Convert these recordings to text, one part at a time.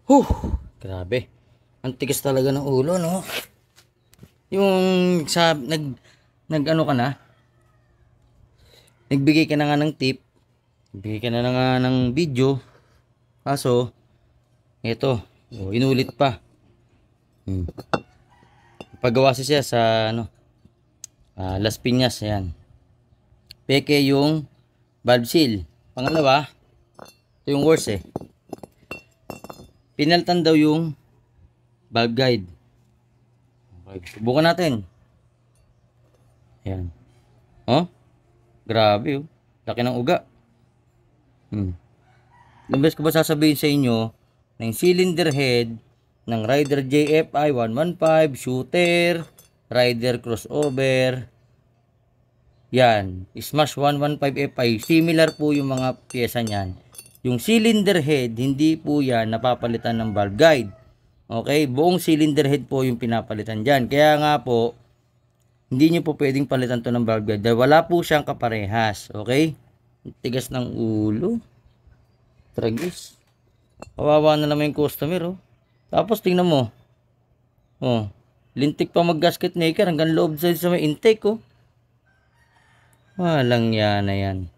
Huh, grabe. Ang tigas talaga ng ulo, no? Yung sa nag ano ka na, nagbigay ka na nga ng tip, nagbigay ka na nga ng video, kaso eto, inulit pa. Hmm. Pagawa siya sa ano, Las Piñas, ayan. Peke yung valve seal. Pangalawa, ito yung worst eh. Pinaltan daw yung valve guide. Okay, subukan natin. Ayan. Oh, grabe oh. Laki ng uga. Imbes ko ba sasabihin sa inyo na yung cylinder head ng Rider JFI 115, shooter, Rider crossover, yan, Smash 115 FI, similar po yung mga pyesa niyan. Yung cylinder head, hindi po yan napapalitan ng valve guide. Okay, buong cylinder head po yung pinapalitan dyan. Kaya nga po, hindi nyo po pwedeng palitan to ng valve guide dahil wala po siyang kaparehas. Okay, tigas ng ulo. Tragis. Kawawa na naman yung customer, oh. Tapos tingnan mo. Oh, lintik pa mag-gasket maker hanggang loob sa may intake, oh. Walang yan na yan.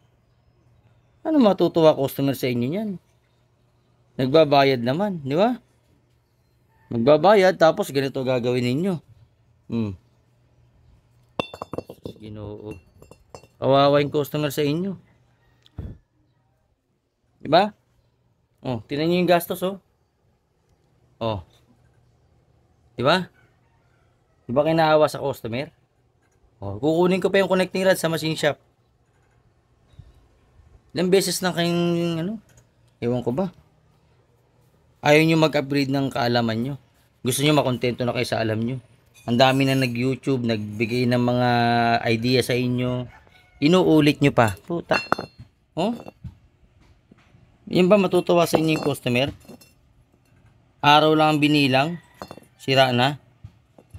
Ano matutuwa customer sa inyo yan? Nagbabayad naman, di ba? Magbabayad tapos ganito gagawin ninyo. Ginoo. Kawawa yung customer sa inyo. Di ba? Oh, tingnan niyo yung gastos, oh. Oh. Di ba? Di ba kayo naawa sa customer? Oh, kukunin ko pa yung connecting rod sa machine shop. Ilang beses na kayong ano? Ewan ko ba? Ayaw nyo mag-upgrade ng kaalaman nyo. Gusto nyo makontento na kayo sa alam nyo. Ang dami na nag-YouTube, nagbigay ng mga idea sa inyo. Inuulit nyo pa. Puta. Oh? Yan ba matutuwa sa inyo yung customer? Araw lang ang binilang, sira na.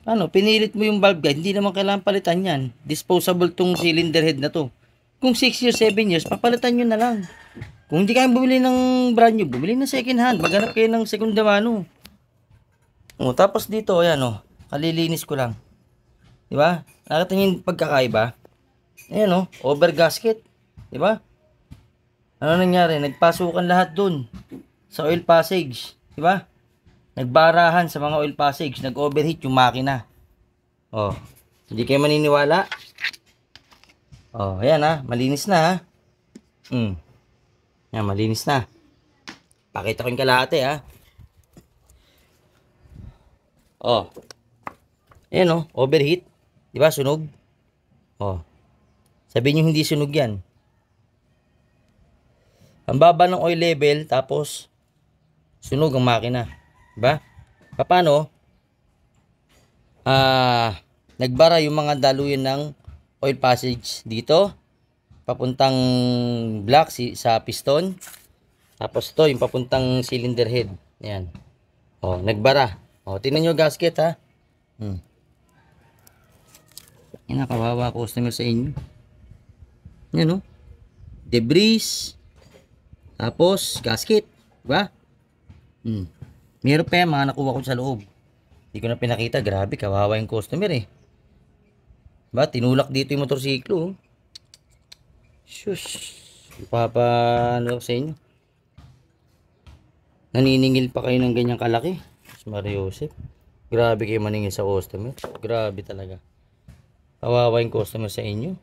Ano, pinilit mo yung valve guide, hindi naman kailangan palitan yan. Disposable tong cylinder head na to. Kung 6 years, 7 years, papalitan nyo na lang. Kung hindi kayong bumili ng brand new, bumili ng second hand. Maghanap kayo ng segunda mano. O, tapos dito, ayan o, kalilinis ko lang. Diba? Nakita nyo yung pagkakaiba? Ayan o, over gasket. Diba? Ano nangyari? Nagpasukan lahat dun sa oil passage. Diba? Nagbarahan sa mga oil passage. Nag-overheat yung makina. Oh, hindi kayo maniniwala? Oh, ayan ha. Malinis na ha. Ayan, malinis na. Pakita ko yung kalahati ha. Oh. Ayan oh, overheat. Diba? Sunog. Oh. Sabihin nyo hindi sunog yan. Ang baba ng oil level, tapos sunog ang makina. Diba? Paano? Nagbara yung mga daluyan ng oil passage dito. Papuntang block sa piston. Tapos to yung papuntang cylinder head. Ayan. Oh, nagbara. Oh, tingnan nyo gasket ha. Yan, kawawa customer sa inyo. Yan oh. Debris. Tapos, gasket. Diba? Meron pa yan, mga nakuha ko sa loob. Hindi ko na pinakita. Grabe, kawawa yung customer eh. Diba? Tinulak dito yung motorsiklo. Oh. Shush. Ano sa inyo? Naniningil pa kayo ng ganyang kalaki. Mariosep. Grabe kayo maningil sa customer. Grabe talaga. Kawawa yung customer sa inyo.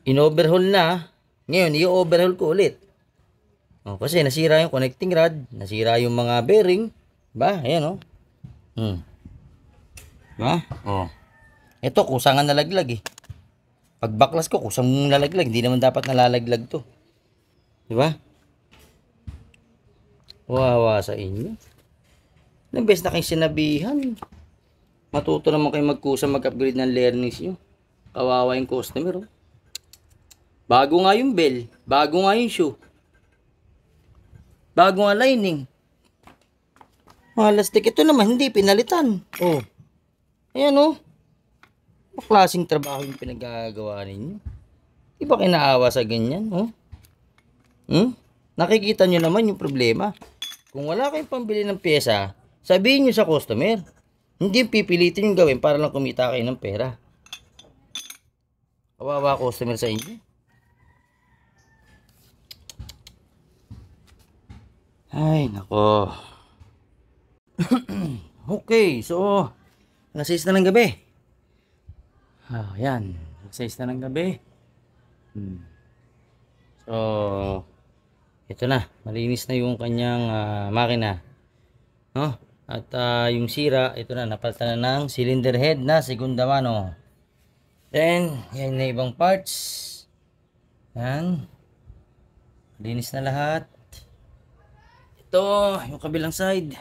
In-overhaul na. Ngayon, i-overhaul ko ulit. Oh, kasi nasira yung connecting rod, nasira yung mga bearing, ba? Ayan oh. Ba? Oh. Ito kusangan nalaglag eh. Pag baklas ko kusang nalaglag, hindi naman dapat nalalaglag 'to. 'Di ba? Wawa sa inyo. Ilang beses na kayong sinabihan. Matuto naman kayo magkusa mag-upgrade ng learnings nyo. Kawawa yung customer oh. Bago nga yung bell, bago nga yung shoe. Bagong aligning. Malastik ito naman, hindi pinalitan. Oh. Ayan oh. Klaseng trabaho yung pinagagawa ninyo. Di ba kinaawa sa ganyan? Oh? Nakikita nyo naman yung problema. Kung wala kayong pambili ng pyesa, sabihin nyo sa customer. Hindi yung pipilitin yung gawin para lang kumita kayo ng pera. Kawawa customer sa inyo. Ay, nako. Okay, so alas 6 na ng gabi. Yan. Alas 6 na ng gabi. So, ito na. Malinis na yung kanyang makina. No? At yung sira, ito na. Napalitan na ng cylinder head na segunda mano. Then, yan na ibang parts. Yan. Malinis na lahat. Ito, yung kabilang side.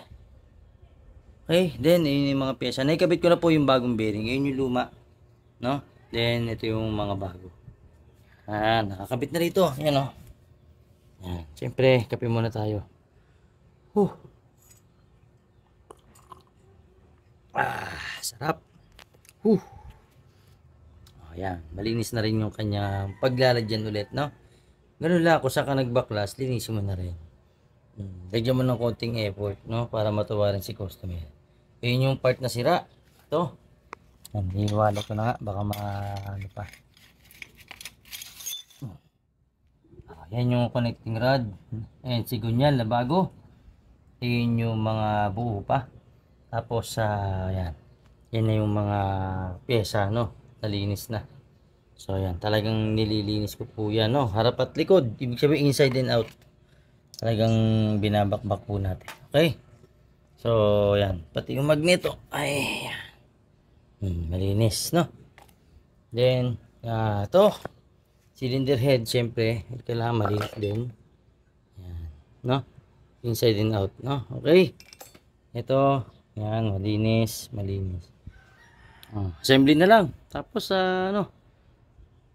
Okay, then yun yung mga pyesa. Naikabit ko na po yung bagong bearing. Yun yung luma, no? Then ito yung mga bago. Nakakabit na rito. Yan, oh. Yan. Siyempre, kape muna tayo. Sarap. Yan. Malinis na rin yung kanya paglalagyan ulit, no? Ganun lang, kung saan ka nagbaklas, linisin mo na rin. Lagyan mo ng konting effort, no? Para matuwa rin si customer. Yun yung part na sira. Ito. Hiniwala ko na nga. Baka ano pa. Yan yung connecting rod. Ayan, sigunyan na bago. Yun yung mga buo pa. Tapos, yan. Yan na yung mga pyesa, no? Nalinis na. So, yan. Talagang nililinis ko po yan, no? Harap at likod. Ibig sabihin, inside and out. Talagang binabakbak po natin. Okay? So, yan. Pati yung magneto. Ay, malinis, no? Then, ito. Cylinder head, syempre. Kailangan malinis din. Yan. No? Inside and out, no? Okay. Ito. Yan, malinis. Malinis. Assembly na lang. Tapos, ano.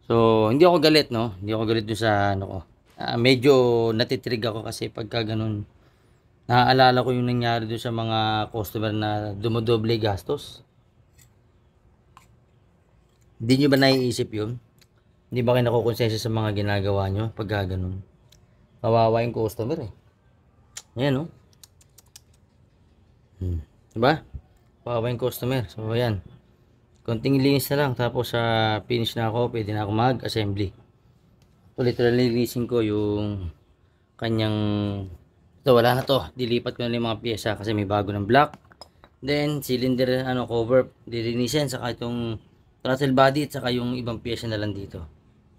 So, hindi ako galit, no? Hindi ako galit doon sa, ano ko. Medyo natitrig ako kasi pagka ganun. Naaalala ko yung nangyari doon sa mga customer na dumodoble gastos. Hindi nyo ba naiisip yun? Hindi ba kayo nakukonsensya sa mga ginagawa nyo pag ganun? Kawawa yung customer eh. Ayan, oh. Diba? Kawawa yung customer. So ayan. Konting linis na lang. Tapos finish na ako. Pwede na ako mag-assembly. Ulit lilinisin ko yung kanyang... Ito, wala na to. Dilipat ko na yung mga pyesa kasi may bago ng black. Then, cylinder cover, dilinisin. Saka itong throttle body at saka yung ibang pyesa na lang dito.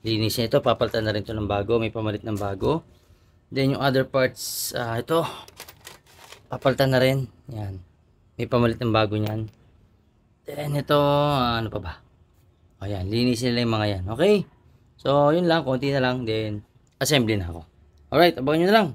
Linisin ito. Papalitan na rin ito ng bago. May pamalit ng bago. Then, yung other parts, ito. Papalitan na rin. Yan. May pamalit ng bago niyan. Then, ito, ano pa ba? Ayan, linisin nila yung mga yan. Okay? So, yun lang. Konti na lang. Then, assembly na ako. Alright, abangan nyo na lang.